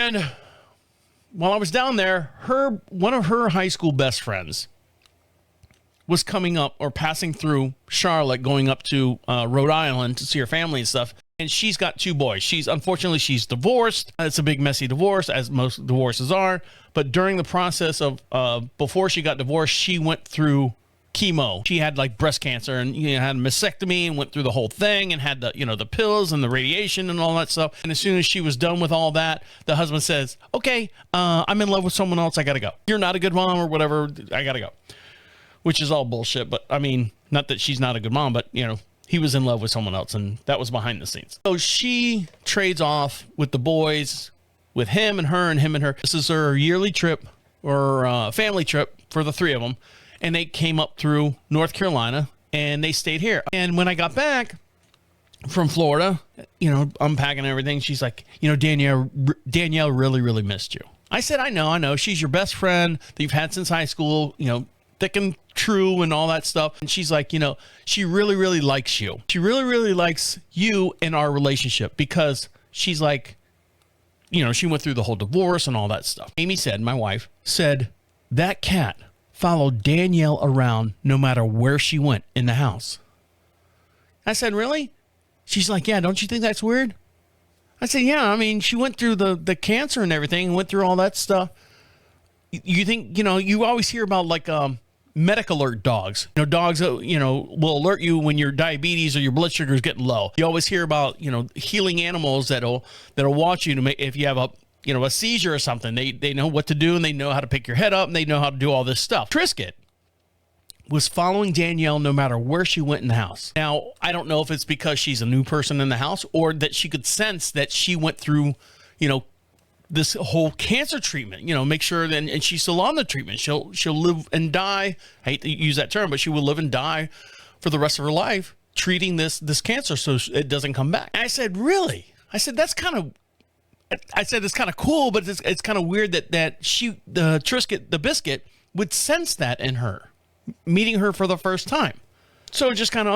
And while I was down there, one of her high school best friends was coming up or passing through Charlotte, going up to Rhode Island to see her family and stuff. And she's got 2 boys. Unfortunately, she's divorced. It's a big, messy divorce, as most divorces are. But during the process of, before she got divorced, she went through chemo. She had like breast cancer and had a mastectomy and went through the whole thing and had the pills and the radiation and all that stuff. And as soon as she was done with all that, the husband says, okay, I'm in love with someone else. I got to go. You're not a good mom or whatever. I got to go. Which is all bullshit. But I mean, not that she's not a good mom, but he was in love with someone else, and that was behind the scenes. So she trades off with the boys, with him and her and him and her. This is her yearly trip or family trip for the 3 of them. And they came up through North Carolina and they stayed here. And when I got back from Florida, unpacking everything, she's like, Danielle really, really missed you. I said, I know. She's your best friend that you've had since high school, thick and true and all that stuff. And she's like, she really, really likes you. She really, really likes you and our relationship because she's like, she went through the whole divorce and all that stuff. Amy said, my wife said, that cat followed Danielle around no matter where she went in the house. I said, really? She's like, yeah, don't you think that's weird? I said, yeah, I mean, she went through the cancer and everything and went through all that stuff. You think, you always hear about like medic alert dogs. Dogs, will alert you when your diabetes or your blood sugar is getting low. You always hear about, healing animals that'll watch you to make, if you have a seizure or something, they know what to do and they know how to pick your head up and they know how to do all this stuff. Trisket was following Danielle no matter where she went in the house. Now, I don't know if it's because she's a new person in the house or that she could sense that she went through, this whole cancer treatment, make sure that, and she's still on the treatment. She'll live and die. I hate to use that term, but she will live and die for the rest of her life treating this cancer so it doesn't come back. And I said, really? I said, it's kind of cool, but it's kind of weird that the Trisket, the biscuit, would sense that in her, meeting her for the first time. So it just kind of